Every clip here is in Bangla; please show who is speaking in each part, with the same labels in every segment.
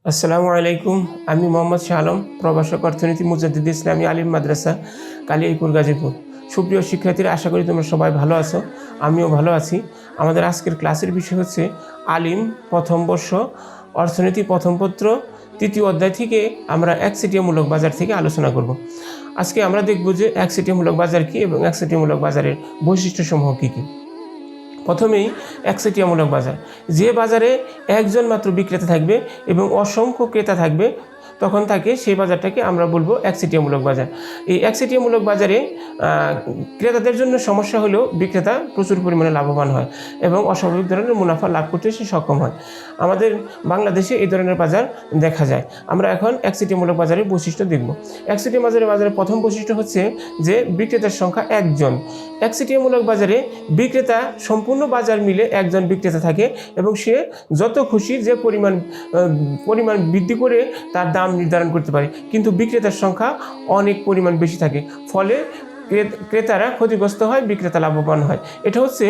Speaker 1: আসসালামু আলাইকুম। আমি মোহাম্মদ শাহ আলম, প্রভাষক অর্থনীতি মুজাদ্দিদ ইসলামী আলিম মাদ্রাসা, কালিয়াকৈর, গাজীপুর। সুপ্রিয় শিক্ষার্থীরা, আশা করি তোমরা সবাই ভালো আছো। আমিও ভালো আছি। আমাদের আজকের ক্লাসের বিষয় হচ্ছে আলিম প্রথম বর্ষ, অর্থনীতি প্রথম পত্র, তৃতীয় অধ্যায় থেকে আমরা একচেটিয়ামূলক বাজার থেকে আলোচনা করব। আজকে আমরা দেখব যে একচেটিয়ামূলক বাজার কী এবং একচেটিয়ামূলক বাজারের বৈশিষ্ট্যসমূহ কী কী। প্রথমেই একচেটিয়ামূলক বাজার, যে বাজারে একজন মাত্র বিক্রেতা থাকবে এবং অসংখ্য ক্রেতা থাকবে, তখন তাকে সেই বাজারটাকে আমরা বলবো একচেটিয়ামূলক বাজার। এই একচেটিয়ামূলক বাজারে ক্রেতাদের জন্য সমস্যা হলেও বিক্রেতা প্রচুর পরিমাণে লাভবান হয় এবং অস্বাভাবিক ধরনের মুনাফা লাভ করতে সে সক্ষম হয়। আমাদের বাংলাদেশে এই ধরনের বাজার দেখা যায়। আমরা এখন একচেটিয়ামূলক বাজারের বৈশিষ্ট্য দেখব। একচেটিয়ামূলক বাজারের প্রথম বৈশিষ্ট্য হচ্ছে যে বিক্রেতার সংখ্যা একজন। একচেটিয়ামূলক বাজারে বিক্রেতা সম্পূর্ণ বাজার মিলে একজন বিক্রেতা থাকে এবং সে যত খুশি যে পরিমাণ বৃদ্ধি করে তার দাম নির্ধারণ করতে পারে, কিন্তু বিক্রেতার সংখ্যা অনেক পরিমাণ বেশি থাকে, ফলে ক্রেতারা ক্ষতিগ্রস্ত হয়, বিক্রেতা লাভবান হয়। এটা হচ্ছে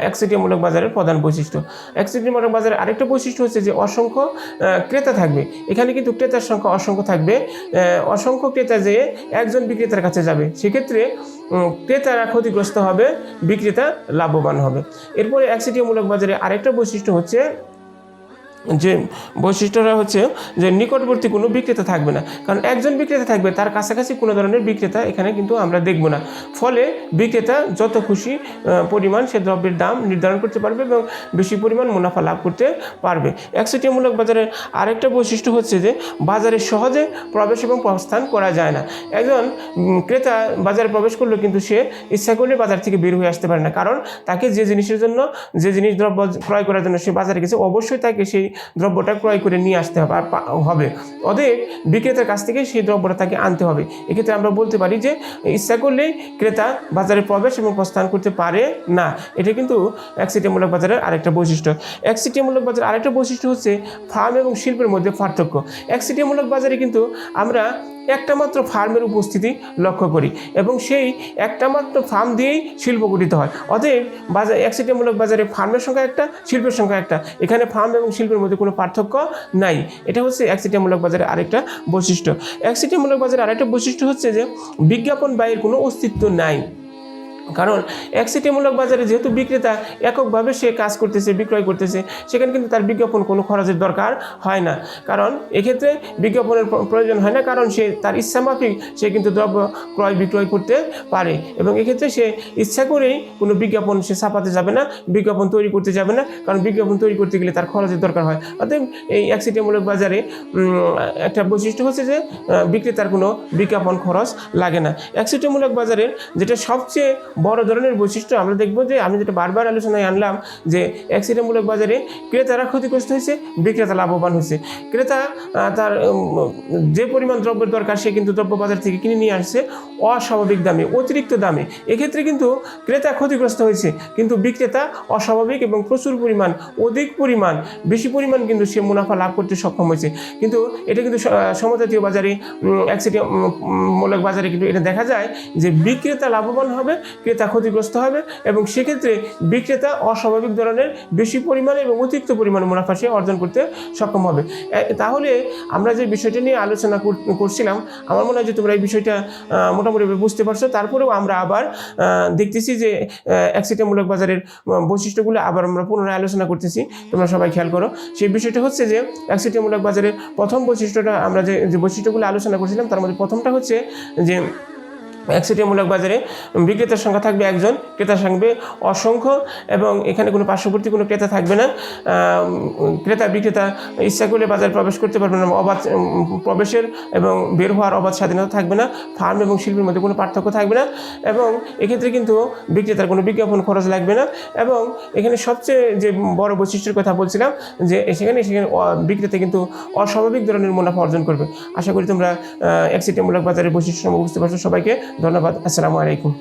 Speaker 1: একচেটিয়ামূলক বাজারের প্রধান বৈশিষ্ট্য। একচেটিয়ামূলক বাজারের আরেকটা বৈশিষ্ট্য হচ্ছে যে অসংখ্য ক্রেতা থাকবে। এখানে কিন্তু ক্রেতার সংখ্যা অসংখ্য থাকবে। অসংখ্য ক্রেতা যে একজন বিক্রেতার কাছে যাবে, সেক্ষেত্রে ক্রেতারা ক্ষতিগ্রস্ত হবে, বিক্রেতা লাভবান হবে। এরপরে একচেটিয়ামূলক বাজারে আরেকটা বৈশিষ্ট্য হচ্ছে যে বৈশিষ্ট্যটা হচ্ছে যে নিকটবর্তী কোনো বিক্রেতা থাকবে না, কারণ একজন বিক্রেতা থাকবে, তার কাছাকাছি কোনো ধরনের বিক্রেতা এখানে কিন্তু আমরা দেখব না। ফলে বিক্রেতা যত খুশি পরিমাণ সে দ্রব্যের দাম নির্ধারণ করতে পারবে এবং বেশি পরিমাণ মুনাফা লাভ করতে পারবে। একচেটিয়ামূলক বাজারের আরেকটা বৈশিষ্ট্য হচ্ছে যে বাজারে সহজে প্রবেশ এবং প্রস্থান করা যায় না। একজন ক্রেতা বাজারে প্রবেশ করলেও কিন্তু সে ইচ্ছা করলে বাজার থেকে বের হয়ে আসতে পারে না, কারণ তাকে যে জিনিসের জন্য, যে জিনিস দ্রব্য ক্রয় করার জন্য সে বাজারে গেছে, অবশ্যই তাকে সেই দ্রব্যটা ক্রয় করে নিয়ে আসতে হবে। অতএব বিক্রেতার কাছ থেকে সেই দ্রব্যটা তাকে আনতে হবে। এক্ষেত্রে আমরা বলতে পারি যে ইচ্ছা করলেই ক্রেতা বাজারে প্রবেশ এবং প্রস্থান করতে পারে না। এটা কিন্তু একচেটিয়ামূলক বাজারের আরেকটা বৈশিষ্ট্য। একচেটিয়ামূলক বাজারের আরেকটা বৈশিষ্ট্য হচ্ছে ফার্ম এবং শিল্পের মধ্যে পার্থক্য। একচেটিয়ামূলক বাজারে কিন্তু আমরা একটা মাত্র ফার্মের উপস্থিতি লক্ষ্য করি এবং সেই একটা মাত্র ফার্ম দিয়েই শিল্প গঠিত হয়। অতএব একচেটিয়ামূলক বাজারে ফার্মের সংখ্যা একটা, শিল্পের সংখ্যা একটা। এখানে ফার্ম এবং শিল্পের মধ্যে কোনো পার্থক্য নাই। এটা হচ্ছে একচেটিয়ামূলক বাজারের আরেকটা বৈশিষ্ট্য। একচেটিয়ামূলক বাজারের আরেকটা বৈশিষ্ট্য হচ্ছে যে বিজ্ঞাপন ব্যয়ের কোনো অস্তিত্ব নাই, কারণ একচেটিয়ামূলক বাজারে যেহেতু বিক্রেতা এককভাবে সে কাজ করতেছে, বিক্রয় করতেছে, সেখানে কিন্তু তার বিজ্ঞাপন কোনো খরচের দরকার হয় না। কারণ এক্ষেত্রে বিজ্ঞাপনের প্রয়োজন হয় না, কারণ সে তার ইচ্ছামাফিক সে কিন্তু দ্রব্য ক্রয় বিক্রয় করতে পারে এবং এক্ষেত্রে সে ইচ্ছা করেই কোনো বিজ্ঞাপন সে ছাপাতে যাবে না, বিজ্ঞাপন তৈরি করতে যাবে না, কারণ বিজ্ঞাপন তৈরি করতে গেলে তার খরচের দরকার হয়। অতএব এই একচেটিয়ামূলক বাজারে একটা বৈশিষ্ট্য হচ্ছে যে বিক্রেতার কোনো বিজ্ঞাপন খরচ লাগে না। একচেটিয়ামূলক বাজারের যেটা সবচেয়ে বড় ধরনের বৈশিষ্ট্য আমরা দেখব, যে আমি যেটা বারবার আলোচনায় আনলাম, যে একচেটিয়ামূলক বাজারে ক্রেতারা ক্ষতিগ্রস্ত হয়েছে, বিক্রেতা লাভবান হয়েছে। ক্রেতা তার যে পরিমাণ দ্রব্যের দরকার সে কিন্তু দ্রব্য বাজার থেকে কিনে নিয়ে আসছে অস্বাভাবিক দামে, অতিরিক্ত দামে। এক্ষেত্রে কিন্তু ক্রেতা ক্ষতিগ্রস্ত হয়েছে, কিন্তু বিক্রেতা অস্বাভাবিক এবং প্রচুর পরিমাণ, অধিক পরিমাণ, বেশি পরিমাণ কিন্তু সে মুনাফা লাভ করতে সক্ষম হয়েছে। কিন্তু এটা কিন্তু সমজাতীয় বাজারে, একচেটিয়ামূলক বাজারে কিন্তু এটা দেখা যায় যে বিক্রেতা লাভবান হবে, ক্রেতা ক্ষতিগ্রস্ত হবে এবং সেক্ষেত্রে বিক্রেতা অস্বাভাবিক ধরনের বেশি পরিমাণে এবং অতিরিক্ত পরিমাণে মুনাফা সে অর্জন করতে সক্ষম হবে। তাহলে আমরা যে বিষয়টা নিয়ে আলোচনা করছিলাম, আমার মনে হয় যে তোমরা এই বিষয়টা মোটামুটিভাবে বুঝতে পারছো। তারপরেও আমরা আবার দেখতেছি যে একচেটিয়ামূলক বাজারের বৈশিষ্ট্যগুলো আবার আমরা পুনরায় আলোচনা করতেছি, তোমরা সবাই খেয়াল করো। সেই বিষয়টা হচ্ছে যে একচেটিয়ামূলক বাজারের প্রথম বৈশিষ্ট্যটা, আমরা যে বৈশিষ্ট্যগুলো আলোচনা করছিলাম তার মধ্যে প্রথমটা হচ্ছে যে একচেটিয়ামূলক বাজারে বিক্রেতার সংখ্যা থাকবে একজন, ক্রেতার থাকবে অসংখ্য এবং এখানে কোনো পার্শ্ববর্তী কোনো ক্রেতা থাকবে না। বিক্রেতা ইচ্ছা করলে বাজারে প্রবেশ করতে পারবে না, অবাধ প্রবেশের এবং বের হওয়ার অবাধ স্বাধীনতা থাকবে না। ফার্ম এবং শিল্পের মধ্যে কোনো পার্থক্য থাকবে না এবং এক্ষেত্রে কিন্তু বিক্রেতার কোনো বিজ্ঞাপন খরচ লাগবে না। এবং এখানে সবচেয়ে যে বড় বৈশিষ্ট্যের কথা বলছিলাম, যে সেখানে বিক্রেতা কিন্তু অস্বাভাবিক ধরনের মুনাফা অর্জন করবে। আশা করি তোমরা একচেটিয়ামূলক বাজারের বৈশিষ্ট্য বুঝতে পারছো। সবাইকে ধন্যবাদ। আসসালামু আলাইকুম।